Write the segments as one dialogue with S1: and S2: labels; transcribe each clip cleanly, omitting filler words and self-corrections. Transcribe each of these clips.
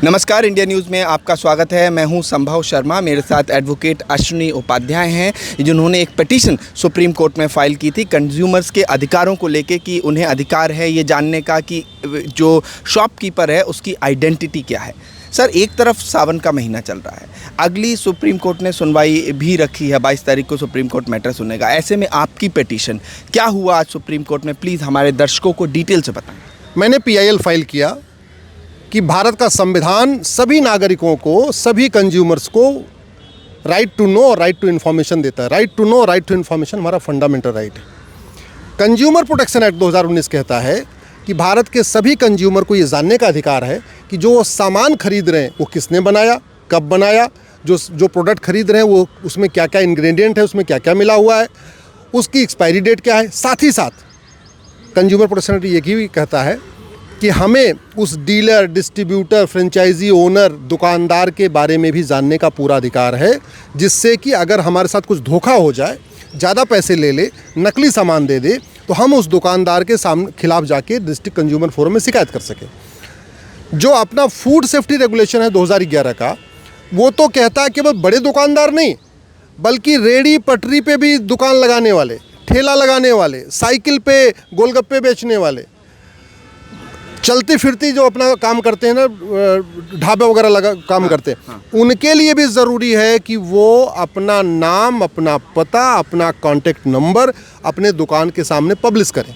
S1: नमस्कार, India news में आपका स्वागत है। मैं हूं संभव शर्मा। मेरे साथ एडवोकेट अश्विनी उपाध्याय हैं, जिन्होंने एक पिटीशन सुप्रीम कोर्ट में फ़ाइल की थी कंज्यूमर्स के अधिकारों को लेके कि उन्हें अधिकार है ये जानने का कि जो शॉपकीपर है उसकी आइडेंटिटी क्या है। सर, एक तरफ सावन का महीना चल रहा है, अगली सुप्रीम कोर्ट ने सुनवाई भी रखी है, 22 तारीख को सुप्रीम कोर्ट मैटर सुनेगा। ऐसे में आपकी पिटीशन क्या हुआ आज सुप्रीम कोर्ट में, प्लीज़ हमारे दर्शकों को डिटेल से बताएं।
S2: मैंने PIL फाइल किया कि भारत का संविधान सभी नागरिकों को, सभी कंज्यूमर्स को राइट टू नो और राइट टू इन्फॉर्मेशन देता है। Right to know, right to information हमारा फंडामेंटल राइट है। कंज्यूमर प्रोटेक्शन एक्ट 2019 कहता है कि भारत के सभी कंज्यूमर को ये जानने का अधिकार है कि जो सामान खरीद रहे हैं वो किसने बनाया, कब बनाया, जो प्रोडक्ट खरीद रहे हैं वो उसमें क्या क्या इंग्रेडिएंट है, उसमें क्या क्या मिला हुआ है, उसकी एक्सपायरी डेट क्या है। साथ ही साथ कंज्यूमर प्रोटेक्शन एक्ट ये भी कहता है कि हमें उस डीलर, डिस्ट्रीब्यूटर, फ्रेंचाइजी ओनर, दुकानदार के बारे में भी जानने का पूरा अधिकार है, जिससे कि अगर हमारे साथ कुछ धोखा हो जाए, ज़्यादा पैसे ले ले, नकली सामान दे दे, तो हम उस दुकानदार के खिलाफ जाके डिस्ट्रिक्ट कंज्यूमर फोरम में शिकायत कर सकें। जो अपना फूड सेफ्टी रेगुलेशन है 2011 का, वो तो कहता है केवल बड़े दुकानदार नहीं, बल्कि रेडी पटरी पे भी दुकान लगाने वाले, ठेला लगाने वाले, साइकिल पे गोलगप्पे बेचने वाले, चलती फिरती जो अपना काम करते हैं ना, ढाबे वगैरह लगा काम करते हैं, उनके लिए भी ज़रूरी है कि वो अपना नाम, अपना पता, अपना कॉन्टेक्ट नंबर अपने दुकान के सामने पब्लिश करें।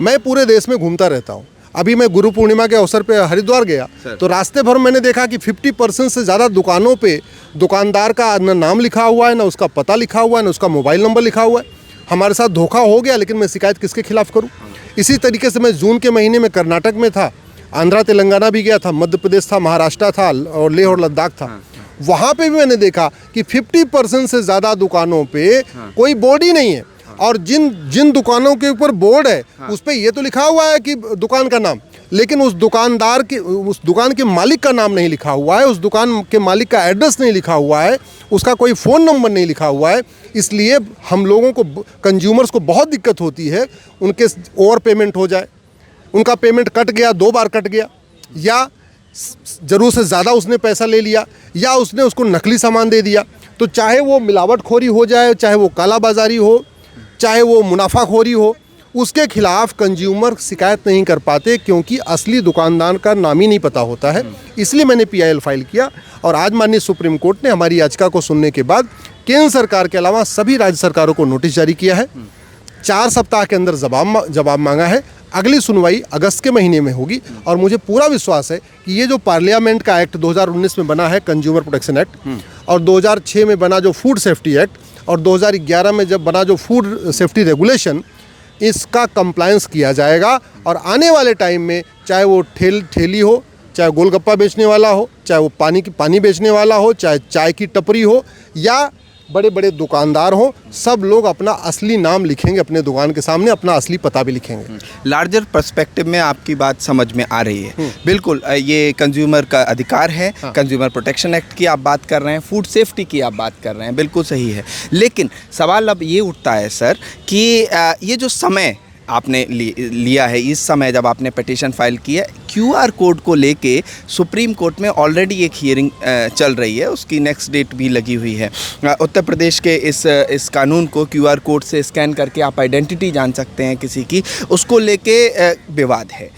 S2: मैं पूरे देश में घूमता रहता हूँ। अभी मैं गुरु पूर्णिमा के अवसर पे हरिद्वार गया तो रास्ते भर मैंने देखा कि 50% से ज़्यादा दुकानों पे दुकानदार का न नाम लिखा हुआ है, ना उसका पता लिखा हुआ है, ना उसका मोबाइल नंबर लिखा हुआ है। हमारे साथ धोखा हो गया, लेकिन मैं शिकायत किसके खिलाफ करूँ? इसी तरीके से मैं जून के महीने में कर्नाटक में था, आंध्रा तेलंगाना भी गया था, मध्य प्रदेश था, महाराष्ट्र था और लेह और लद्दाख था। वहाँ पे भी मैंने देखा कि 50% से ज़्यादा दुकानों पे कोई बोर्ड ही नहीं है, और जिन दुकानों के ऊपर बोर्ड है उस पर ये तो लिखा हुआ है कि दुकान का नाम, लेकिन उस दुकान के मालिक का नाम नहीं लिखा हुआ है, उस दुकान के मालिक का एड्रेस नहीं लिखा हुआ है, उसका कोई फ़ोन नंबर नहीं लिखा हुआ है। इसलिए हम लोगों को, कंज्यूमर्स को बहुत दिक्कत होती है। उनके ओवर पेमेंट हो जाए, उनका पेमेंट कट गया, 2 बार कट गया, या ज़रूरत से ज़्यादा उसने पैसा ले लिया, या उसने उसको नकली सामान दे दिया। तो चाहे वो मिलावटखोरी हो जाए, चाहे वो कालाबाजारी हो, चाहे वो मुनाफाखोरी हो, उसके खिलाफ कंज्यूमर शिकायत नहीं कर पाते, क्योंकि असली दुकानदार का नाम ही नहीं पता होता है। इसलिए मैंने PIL फाइल किया, और आज माननीय सुप्रीम कोर्ट ने हमारी याचिका को सुनने के बाद केंद्र सरकार के अलावा सभी राज्य सरकारों को नोटिस जारी किया है। 4 सप्ताह के अंदर जवाब मांगा है। अगली सुनवाई अगस्त के महीने में होगी, और मुझे पूरा विश्वास है कि ये जो पार्लियामेंट का एक्ट 2019 में बना है, कंज्यूमर प्रोटेक्शन एक्ट, और 2006 में बना जो फूड सेफ्टी एक्ट, और 2011 में जब बना जो फूड सेफ्टी रेगुलेशन, इसका कंप्लायंस किया जाएगा। और आने वाले टाइम में चाहे वो ठेली हो, चाहे गोलगप्पा बेचने वाला हो, चाहे वो पानी बेचने वाला हो, चाहे चाय की टपरी हो, या बड़े बड़े दुकानदार हो, सब लोग अपना असली नाम लिखेंगे अपने दुकान के सामने, अपना असली पता भी लिखेंगे।
S1: लार्जर पर्सपेक्टिव में आपकी बात समझ में आ रही है। बिल्कुल, ये कंज्यूमर का अधिकार है। कंज्यूमर प्रोटेक्शन एक्ट की आप बात कर रहे हैं, फूड सेफ्टी की आप बात कर रहे हैं, बिल्कुल सही है। लेकिन सवाल अब ये उठता है सर कि ये जो समय आपने लिया है, इस समय जब आपने पिटीशन फाइल की है, QR कोड को लेके सुप्रीम कोर्ट में ऑलरेडी एक हियरिंग चल रही है, उसकी नेक्स्ट डेट भी लगी हुई है। उत्तर प्रदेश के इस कानून को QR कोड से स्कैन करके आप आइडेंटिटी जान सकते हैं किसी की, उसको लेके विवाद है।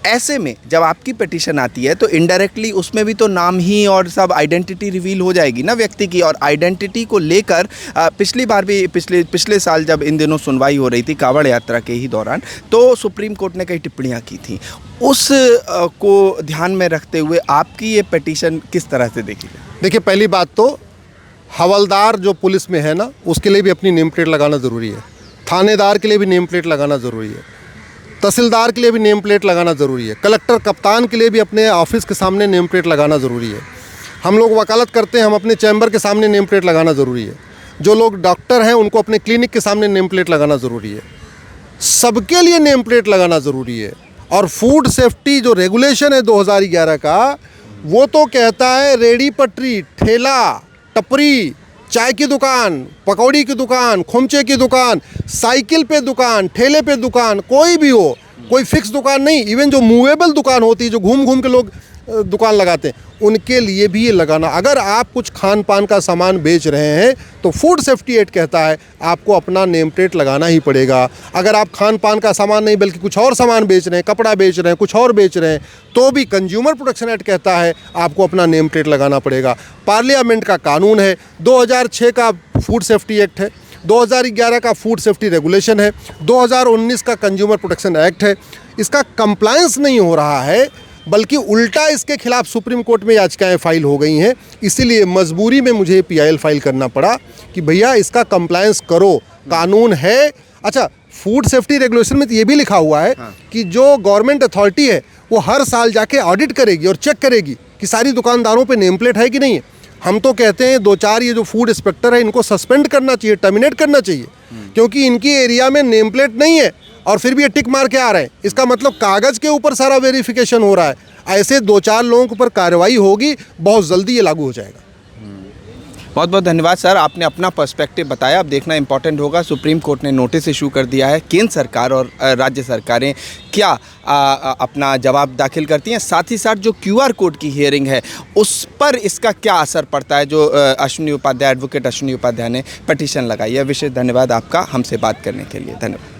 S1: ऐसे में जब आपकी पिटीशन आती है तो इनडायरेक्टली उसमें भी तो नाम ही और सब आइडेंटिटी रिवील हो जाएगी ना व्यक्ति की। और आइडेंटिटी को लेकर पिछली बार भी पिछले साल जब इन दिनों सुनवाई हो रही थी कांवड़ यात्रा के ही दौरान, तो सुप्रीम कोर्ट ने कई टिप्पणियां की थी। उस को ध्यान में रखते हुए आपकी ये पिटीशन किस तरह से देखी जाए?
S2: देखिए, पहली बात तो हवलदार जो पुलिस में है ना, उसके लिए भी अपनी नेम प्लेट लगाना ज़रूरी है। थानेदार के लिए भी नेम प्लेट लगाना ज़रूरी है। तहसीलदार के लिए भी नेम प्लेट लगाना ज़रूरी है। कलेक्टर, कप्तान के लिए भी अपने ऑफिस के सामने नेम प्लेट लगाना ज़रूरी है। हम लोग वकालत करते हैं, हम अपने चैम्बर के सामने नेम प्लेट लगाना ज़रूरी है। जो लोग डॉक्टर हैं उनको अपने क्लिनिक के सामने नेम प्लेट लगाना ज़रूरी है। सबके लिए नेम प्लेट लगाना ज़रूरी है। और फूड सेफ्टी जो रेगुलेशन है 2011 का, वो तो कहता है रेडी पटरी, ठेला, टपरी, चाय की दुकान, पकौड़ी की दुकान, खोमचे की दुकान, साइकिल पे दुकान, ठेले पे दुकान, कोई भी हो, कोई फिक्स दुकान नहीं। इवन जो मूवेबल दुकान होती है, जो घूम घूम के लोग दुकान लगाते हैं, उनके लिए भी ये लगाना। अगर आप कुछ खान पान का सामान बेच रहे हैं तो फूड सेफ्टी एक्ट कहता है आपको अपना नेम प्लेट लगाना ही पड़ेगा। अगर आप खान पान का सामान नहीं बल्कि कुछ और सामान बेच रहे हैं, कपड़ा बेच रहे हैं, कुछ और बेच रहे हैं, तो भी कंज्यूमर प्रोटेक्शन एक्ट कहता है आपको अपना नेम प्लेट लगाना पड़ेगा। पार्लियामेंट का कानून है, 2006 का फूड सेफ्टी एक्ट है, 2011 का फूड सेफ्टी रेगुलेशन है, 2019 का कंज्यूमर प्रोटेक्शन एक्ट है। इसका कंप्लायंस नहीं हो रहा है, बल्कि उल्टा इसके खिलाफ सुप्रीम कोर्ट में याचिकाएं फाइल हो गई हैं। इसीलिए मजबूरी में मुझे PIL फाइल करना पड़ा कि भैया इसका कंप्लायंस करो, कानून है। अच्छा, फूड सेफ्टी रेगुलेशन में तो ये भी लिखा हुआ है कि जो गवर्नमेंट अथॉरिटी है वो हर साल जाके ऑडिट करेगी और चेक करेगी कि सारी दुकानदारों पे नेम प्लेट है कि नहीं है। हम तो कहते हैं 2-4 ये जो फूड इंस्पेक्टर है इनको सस्पेंड करना चाहिए, टर्मिनेट करना चाहिए, क्योंकि इनकी एरिया में नेम प्लेट नहीं है और फिर भी ये टिक मार के आ रहे हैं। इसका मतलब कागज़ के ऊपर सारा वेरिफिकेशन हो रहा है। ऐसे 2-4 लोगों के ऊपर कार्रवाई होगी, बहुत जल्दी ये लागू हो जाएगा।
S1: बहुत बहुत धन्यवाद सर, आपने अपना पर्सपेक्टिव बताया। अब देखना इंपॉर्टेंट होगा, सुप्रीम कोर्ट ने नोटिस इशू कर दिया है, केंद्र सरकार और राज्य सरकारें क्या अपना जवाब दाखिल करती हैं। साथ ही साथ जो QR कोड की हियरिंग है उस पर इसका क्या असर पड़ता है, जो अश्विनी उपाध्याय, एडवोकेट अश्विनी उपाध्याय ने पिटीशन लगाई है। विशेष धन्यवाद आपका हमसे बात करने के लिए, धन्यवाद।